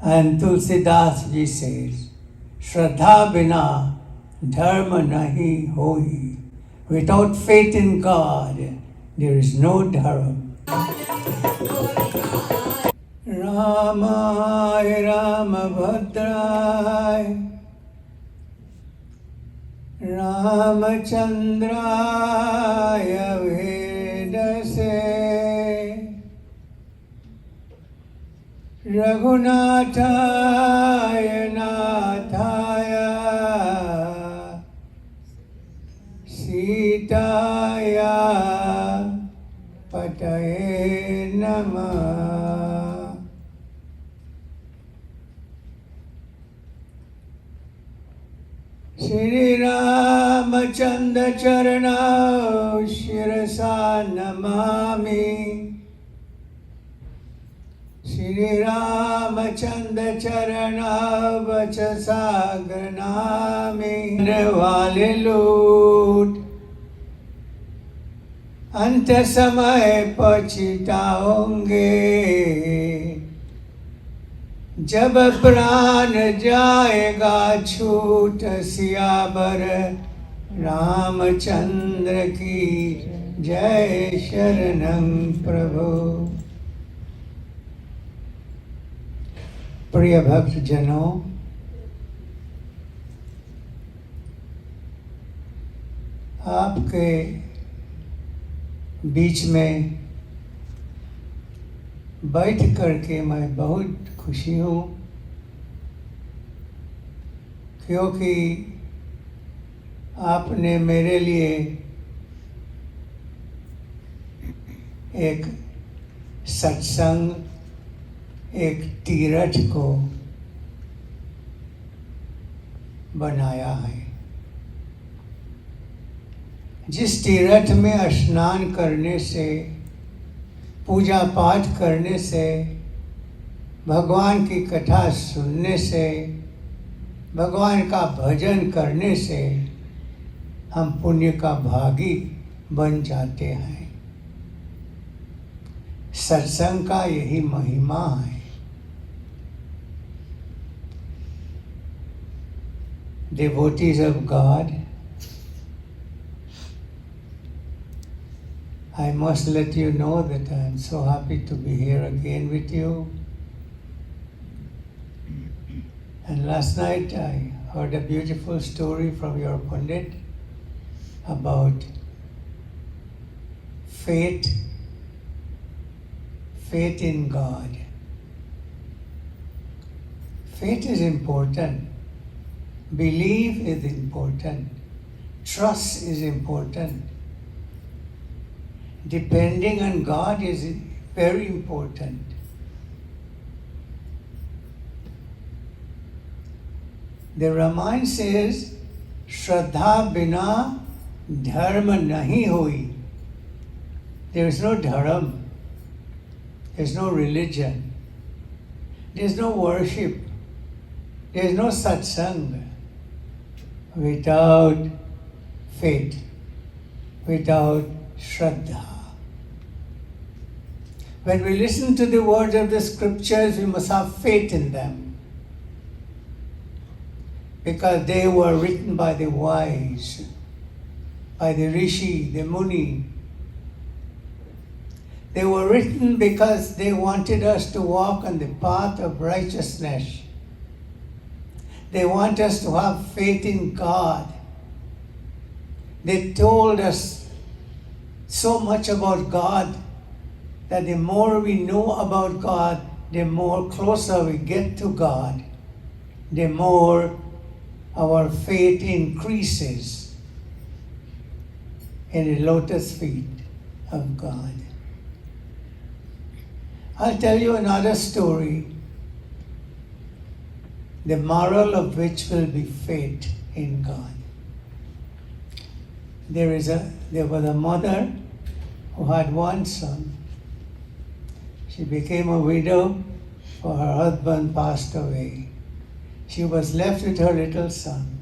And Tulsidas ji says, Shraddha bina dharma nahi hoi. Without faith in God, there is no dharma. Ramaya Ramabhadraya Ramachandraya Vedase Raghunathaya Nathaya Sitaya Pataye Namah. Shri Ramachandra Charana Shirasa Namami. Shri Ramachandra Charana Vachasa Granami. Wale loot अंत समय पछताओगे जब प्राण जाएगा छूट सियावर रामचंद्र की जय शरणं प्रभु। प्रिय भक्त जनों, आपके बीच में बैठ करके मैं बहुत खुशी हूँ, क्योंकि आपने मेरे लिए एक सत्संग, एक तीर्थ को बनाया है। जिस तीर्थ में स्नान करने से, पूजा पाठ करने से, भगवान की कथा सुनने से, भगवान का भजन करने से हम पुण्य का भागी बन जाते हैं। सत्संग का यही महिमा है। Devotees of God, I must let you know that I am so happy to be here again with you. And last night I heard a beautiful story from your Pandit about faith in God. Faith is important. Belief is important. Trust is important. Depending on God is very important. The Ramayana says, Shraddha bina dharma nahi hoi. There is no dharma. There is no religion. There is no worship. There is no satsang without faith, without Shraddha. When we listen to the words of the scriptures, we must have faith in them, because they were written by the wise, by the rishi, the muni. They were written because they wanted us to walk on the path of righteousness. They want us to have faith in God. They told us so much about God that the more we know about God, the more closer we get to God, the more our faith increases in the lotus feet of God. I'll tell you another story, the moral of which will be faith in God. There was a mother who had one son. She became a widow, for her husband passed away. She was left with her little son.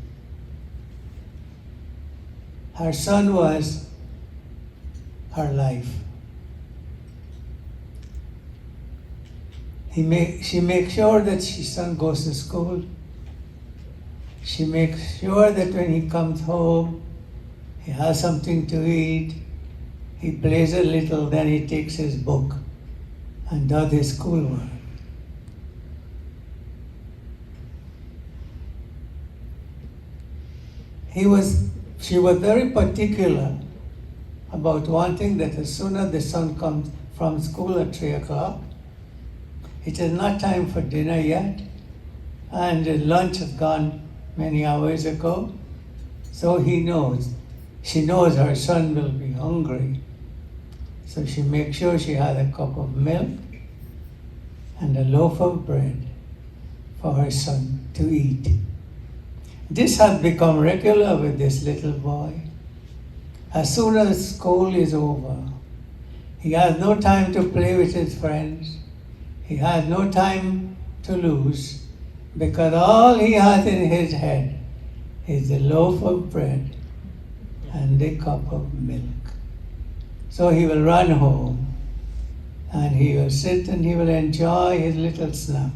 Her son was her life. She makes sure that his son goes to school. She makes sure that when he comes home, he has something to eat. He plays a little, then he takes his book and does his schoolwork. She was very particular about wanting that as soon as the son comes from school at 3 o'clock, it is not time for dinner yet, and the lunch has gone many hours ago, so she knows her son will be hungry. So she makes sure she has a cup of milk and a loaf of bread for her son to eat. This has become regular with this little boy. As soon as school is over, he has no time to play with his friends. He has no time to lose, because all he has in his head is the loaf of bread and the cup of milk. So he will run home and he will sit and he will enjoy his little snack.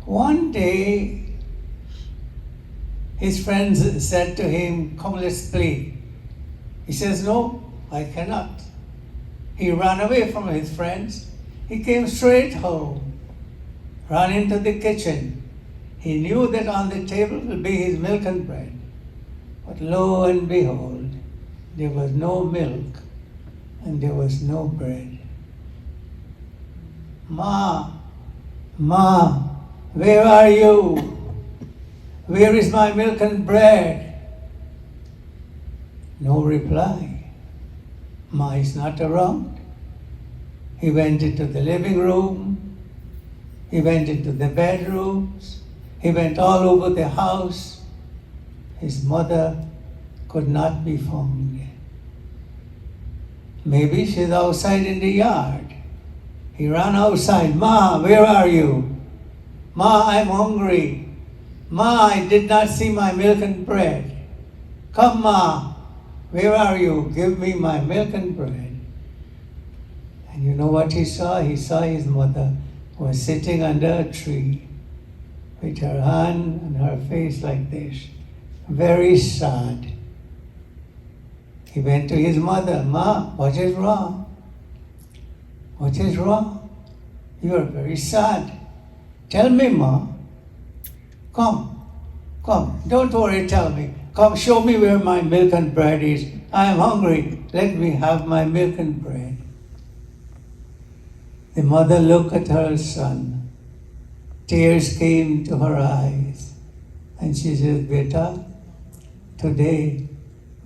One day, his friends said to him, "Come, let's play." He says, "No, I cannot." He ran away from his friends. He came straight home, ran into the kitchen. He knew that on the table will be his milk and bread. But lo and behold, there was no milk and there was no bread. "Ma, where are you? Where is my milk and bread?" No reply. Ma is not around. He went into the living room. He went into the bedrooms. He went all over the house. His mother could not be found. Maybe she's outside in the yard. He ran outside. "Ma, where are you? Ma, I'm hungry. Ma, I did not see my milk and bread. Come, Ma, where are you? Give me my milk and bread." And you know what he saw? He saw his mother was sitting under a tree with her hand and her face like this, very sad. He went to his mother. "Ma, what is wrong? What is wrong? You are very sad. Tell me, Ma. Come, don't worry, tell me. Come, show me where my milk and bread is. I am hungry. Let me have my milk and bread." The mother looked at her son. Tears came to her eyes. And she said, "Beta, today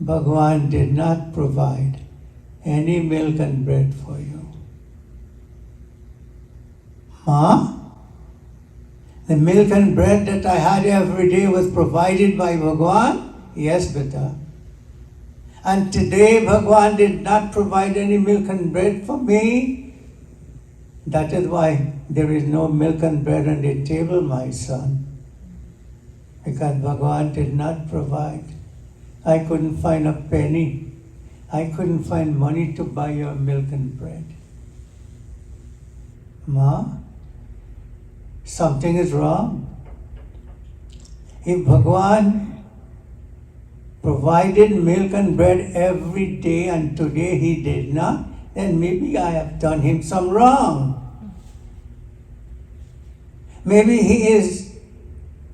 Bhagwan did not provide any milk and bread for you." "Ma, the milk and bread that I had every day was provided by Bhagwan?" "Yes, beta." "And today Bhagwan did not provide any milk and bread for me? That is why there is no milk and bread on the table, my son. Because Bhagwan did not provide. I couldn't find a penny. I couldn't find money to buy your milk and bread." "Ma, something is wrong. If Bhagwan provided milk and bread every day and today he did not, then maybe I have done him some wrong. Maybe he is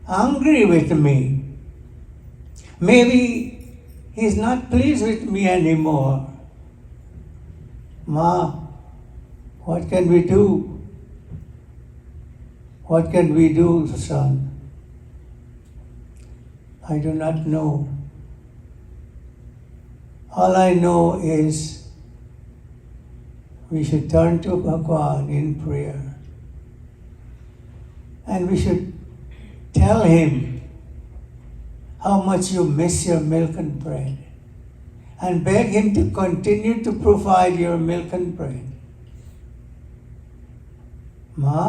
angry with me. Maybe he is not pleased with me anymore. Ma, what can we do? What can we do, son?" "I do not know. All I know is we should turn to Bhagwan in prayer. And we should tell him how much you miss your milk and bread. And beg him to continue to provide your milk and bread." "Ma,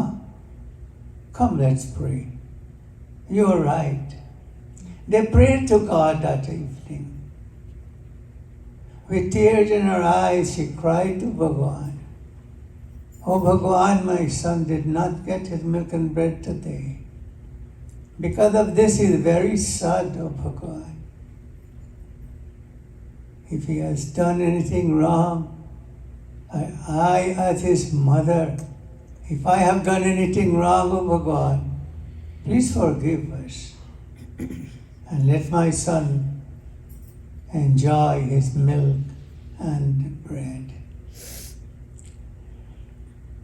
come, let's pray." "You are right." They prayed to God that evening. With tears in her eyes, she cried to Bhagwan. "Oh Bhagwan, my son did not get his milk and bread today. Because of this, he is very sad, oh Bhagwan. If he has done anything wrong, I as his mother, if I have done anything wrong, oh Bhagwan, please forgive us and let my son enjoy his milk and bread."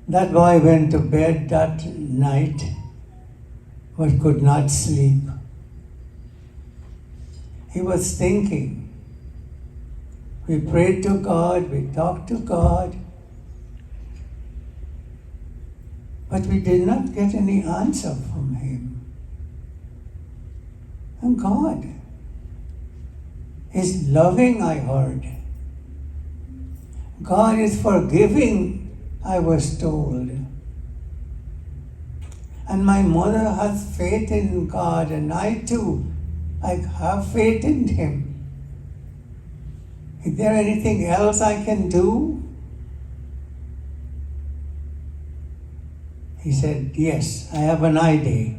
That boy went to bed that night but could not sleep. He was thinking. We prayed to God, we talked to God, but we did not get any answer from Him. And God is loving, I heard. God is forgiving, I was told. And my mother has faith in God, and I too, I have faith in Him. Is there anything else I can do? He said, "Yes, I have an idea.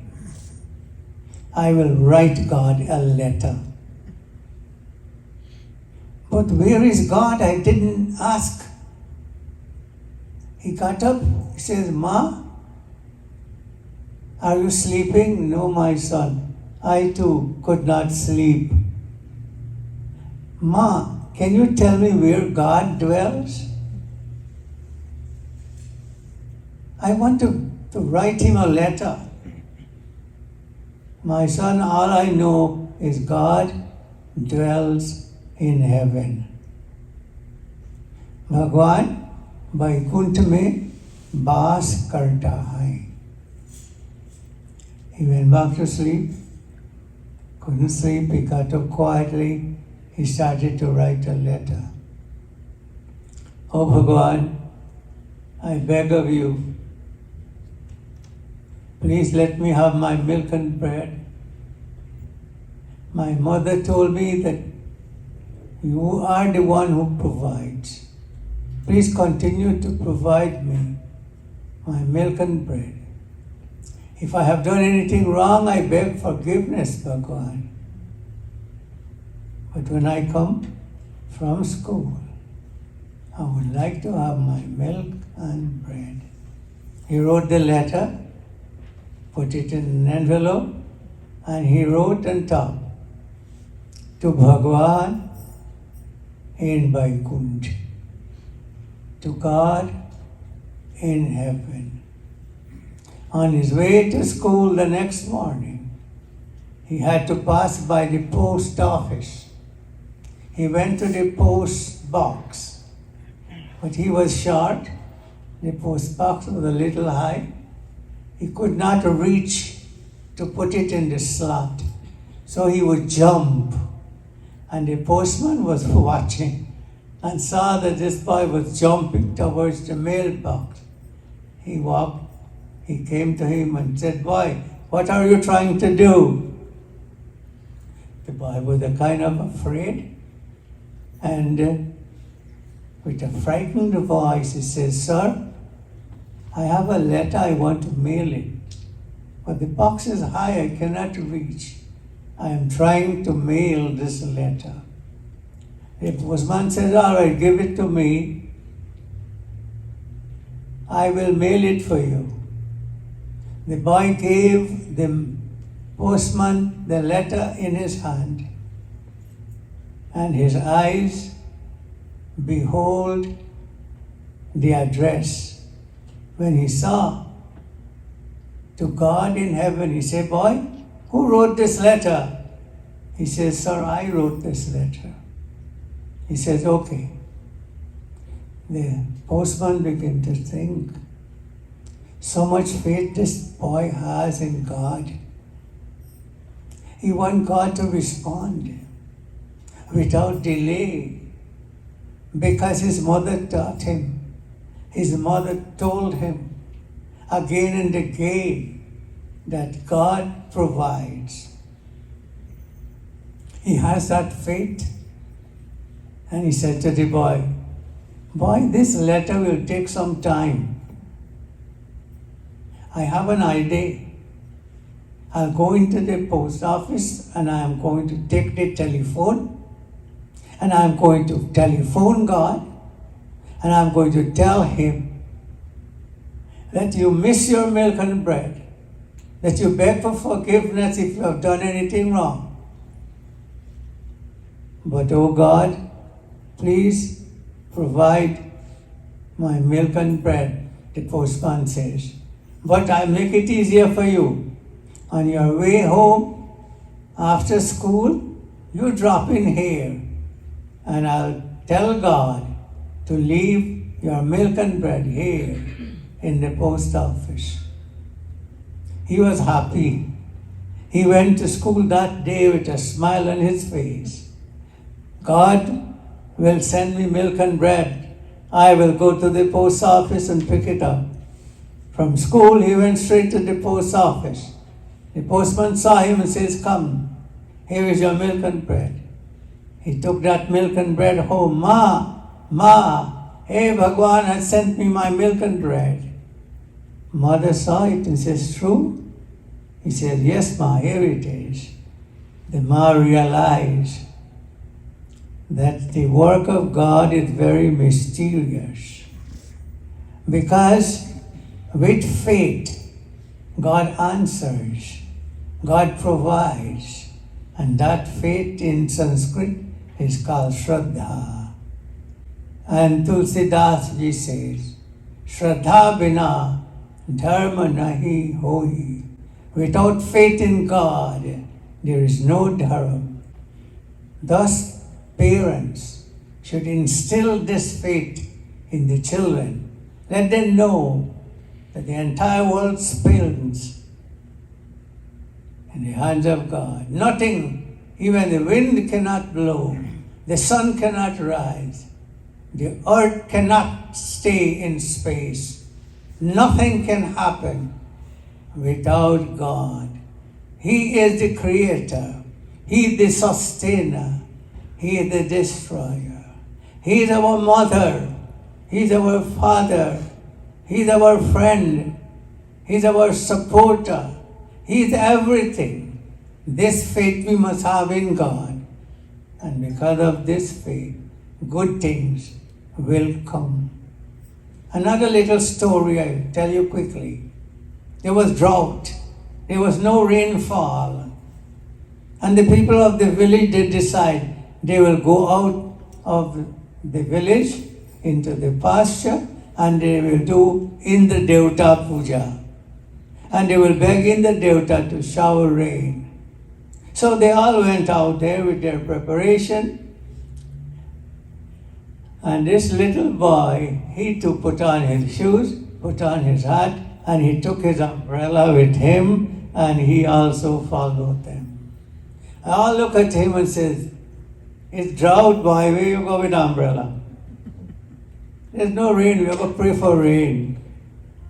I will write God a letter." But where is God? I didn't ask. He got up, he says, "Ma, are you sleeping?" "No, my son. I too could not sleep." "Ma, can you tell me where God dwells? I want to write Him a letter." "My son, all I know is God dwells in heaven. Bhagwan Vaikuntha में बास करता है." He went back to sleep, couldn't sleep, he got up quietly, he started to write a letter. "Oh Bhagwan, I beg of you, please let me have my milk and bread. My mother told me that you are the one who provides. Please continue to provide me my milk and bread. If I have done anything wrong, I beg forgiveness, Bhagwan. But when I come from school, I would like to have my milk and bread." He wrote the letter, put it in an envelope, and he wrote on top, "To Bhagwan in Vaikuntha, to God in heaven." On his way to school the next morning, he had to pass by the post office. He went to the post box, but he was short. The post box was a little high. He could not reach to put it in the slot, so he would jump. And the postman was watching and saw that this boy was jumping towards the mailbox. He came to him and said, "Boy, what are you trying to do?" The boy was a kind of afraid, and with a frightened voice he says, "Sir, I have a letter, I want to mail it, but the box is high, I cannot reach. I am trying to mail this letter." The postman says, "All right, give it to me. I will mail it for you." The boy gave the postman the letter in his hand, and his eyes behold the address. When he saw "To God in heaven," he said, "Boy, who wrote this letter?" He says, "Sir, I wrote this letter." He says, "Okay." The postman began to think, so much faith this boy has in God. He wants God to respond without delay, because his mother taught him. His mother told him again and again that God provides. He has that faith. And he said to the boy, "Boy, this letter will take some time. I have an idea. I'll go into the post office and I am going to take the telephone and I'm going to telephone God and I'm going to tell Him that you miss your milk and bread, that you beg for forgiveness if you have done anything wrong. But oh God, please provide my milk and bread, the postman says. But I'll make it easier for you. On your way home, after school, you drop in here and I'll tell God to leave your milk and bread here in the post office. He was happy. He went to school that day with a smile on his face. God will send me milk and bread. I will go to the post office and pick it up. From school, he went straight to the post office. The postman saw him and says, "Come, here is your milk and bread." He took that milk and bread home. Ma, hey, Bhagwan has sent me my milk and bread. Mother saw it and says, "True?" He said, "Yes, Ma, here it is." The Ma realized that the work of God is very mysterious. Because with faith, God answers, God provides, and that faith in Sanskrit is called Shraddha. And Tulsidas ji says, Shraddha bina dharma nahi hoi. Without faith in God, there is no dharma. Thus, parents should instill this faith in the children. Let them know that the entire world spins in the hands of God. Nothing, even the wind cannot blow, the sun cannot rise, the earth cannot stay in space. Nothing can happen without God. He is the creator, He is the sustainer, He is the destroyer. He is our mother, He is our father, He is our friend, He is our supporter, He is everything. This faith we must have in God. And because of this faith, good things will come. Another little story I'll tell you quickly. There was drought. There was no rainfall. And the people of the village, they decide they will go out of the village into the pasture and they will do in the Devta Puja. And they will beg in the Devta to shower rain. So they all went out there with their preparation. And this little boy, he too put on his shoes, put on his hat, and he took his umbrella with him, and he also followed them. I all look at him and says, "It's drought, boy, where you go with umbrella? There's no rain, we have to pray for rain."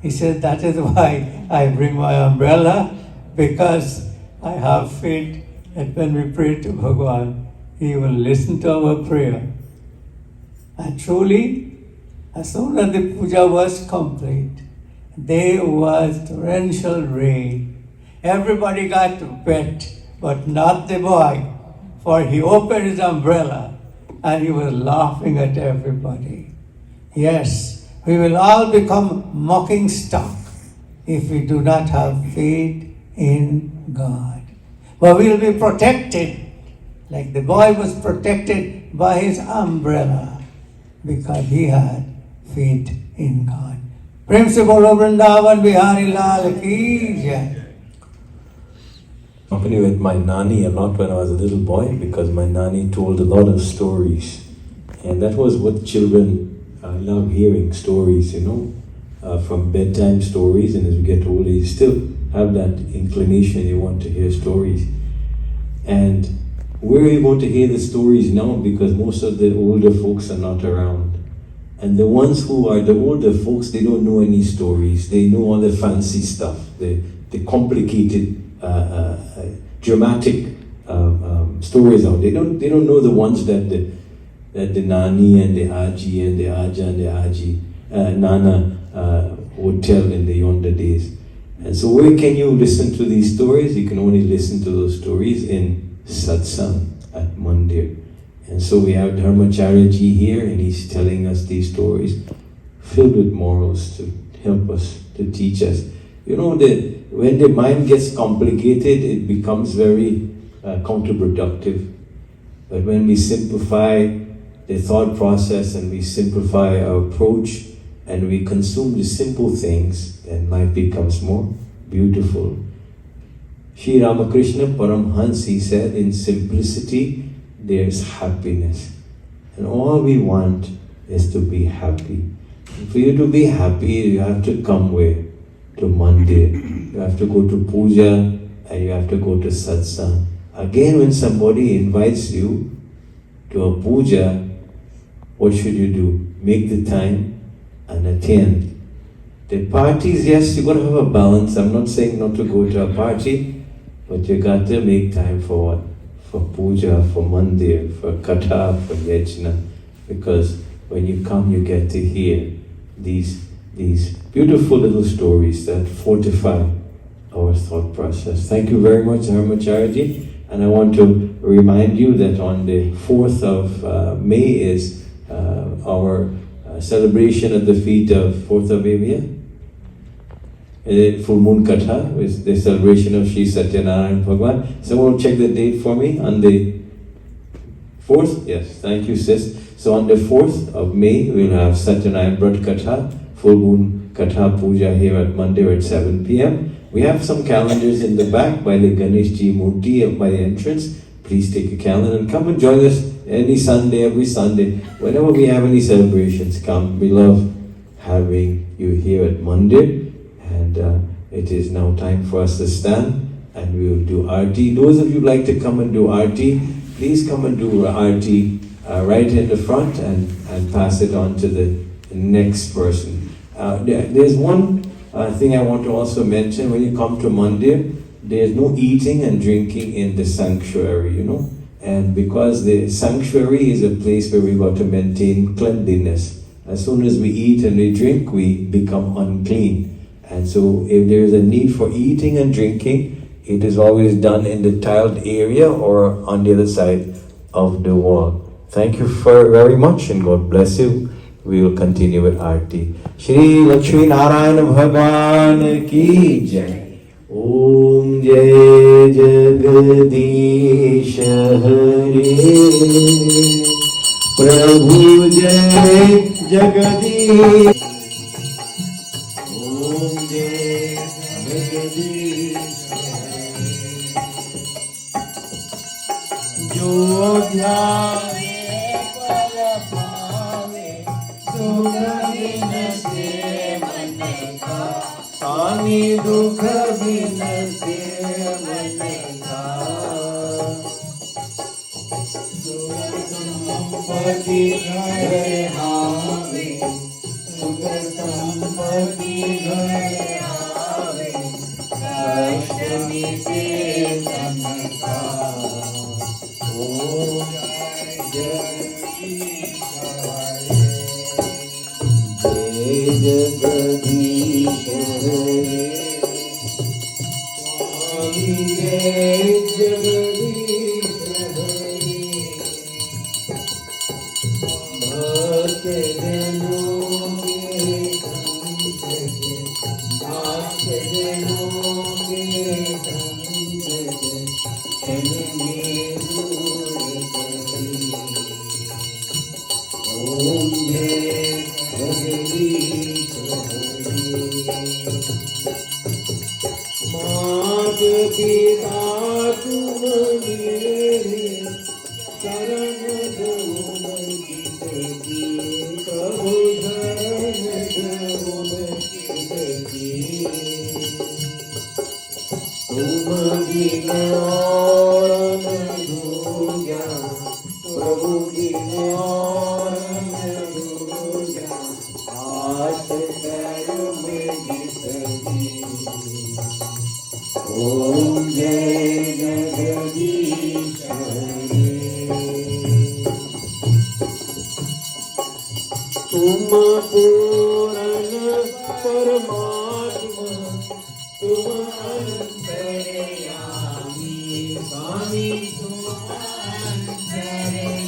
He said, "That is why I bring my umbrella, because I have faith that when we pray to Bhagwan, He will listen to our prayer." And truly, as soon as the puja was complete, there was torrential rain. Everybody got wet, but not the boy, for he opened his umbrella and he was laughing at everybody. Yes, we will all become mocking stock if we do not have faith in God. But we will be protected, like the boy was protected by his umbrella, because he had faith in God. Prem se bolo Vrindavan Bihari Lal ki jai. Company with my nani a lot when I was a little boy, because my nani told a lot of stories, and that was what children love hearing, stories, from bedtime stories, and as we get older you still have that inclination, you want to hear stories. And we're able to hear the stories now because most of the older folks are not around. And the ones who are the older folks, they don't know any stories. They know all the fancy stuff, the complicated, dramatic stories out. They don't know the ones that the Nani and the Aji and the Aja and the Aji, Nana would tell in the yonder days. And so where can you listen to these stories? You can only listen to those stories in satsang at mandir. And so we have Dharmacharyaji here, and he's telling us these stories filled with morals to help us, to teach us. You know, when the mind gets complicated, it becomes very counterproductive. But when we simplify the thought process and we simplify our approach and we consume the simple things, then life becomes more beautiful. Sri Ramakrishna Paramhans, he said, in simplicity there's happiness. And all we want is to be happy. And for you to be happy, you have to come where? To mandir. You have to go to puja and you have to go to satsang. Again, when somebody invites you to a puja, what should you do? Make the time and attend. The parties, yes, you got to have a balance. I'm not saying not to go to a party, but you got to make time for what? For puja, for mandir, for katha, for yajna. Because when you come, you get to hear these beautiful little stories that fortify our thought process. Thank you very much, Dharmacharyaji. And I want to remind you that on the 4th of May is our celebration at the feet of 4th of May. Full Moon Katha is the celebration of Sri Satyanarayan Bhagwan. Someone check the date for me on the 4th? Yes, thank you, sis. So on the 4th of May, we'll have Satyanarayan Brat Katha, Full Moon Katha Puja here at Mandir at 7 p.m. We have some calendars in the back by the Ganesh Ji Murti by the entrance. Please take a calendar and come and join us any Sunday, every Sunday. Whenever we have any celebrations, come. We love having you here at Mandir. And it is now time for us to stand and we will do Aarti. Those of you who like to come and do Aarti, please come and do Aarti right in the front and pass it on to the next person. There's one thing I want to also mention. When you come to Mandir, there's no eating and drinking in the sanctuary, you know. And because the sanctuary is a place where we got to maintain cleanliness. As soon as we eat and we drink, we become unclean. And so if there is a need for eating and drinking, it is always done in the tiled area or on the other side of the wall. Thank you very much and God bless you. We will continue with Aarti. Shri Lakshmi Narayan Bhagwan ki jai. Om Jai Jagadish Hare. Prabhu Jai Jagadish. Om Jai Jagadish Hare. Jo dhyane par paave, sukh binase man ka, sani dukh binase man ka. Sampati ghar aave, sukh sampati ghar aave, Lakshmi pe man ka. Om Jagadish Hare. Jai Jagadish Hare. Swami Jai Jagadish Hare. Bhakta Jano ke sangat, Bhakta Jano ke sangat, Janme dur kari. Om Jai Jagadish Hare. Maat pita tum mere, Charan dhum kisaki, Kabhu charan dhum kisaki. Tum bin aur n dooja, Prabhu bin aur n dooja, Aas kar mein jisaki. Om Jai Jagadish Hare. Tum Puran Paramatma, तुम अंतर्यामी स्वामी तुम अंतर्यामी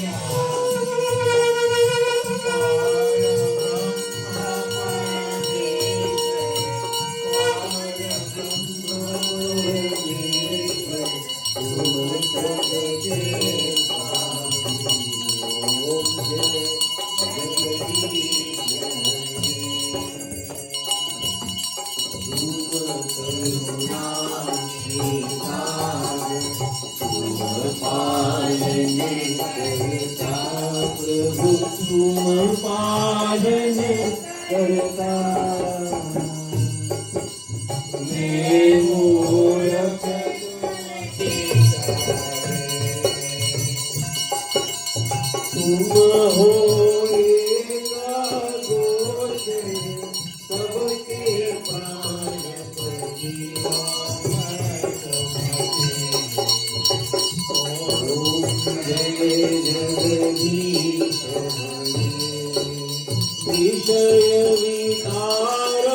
विषय विकार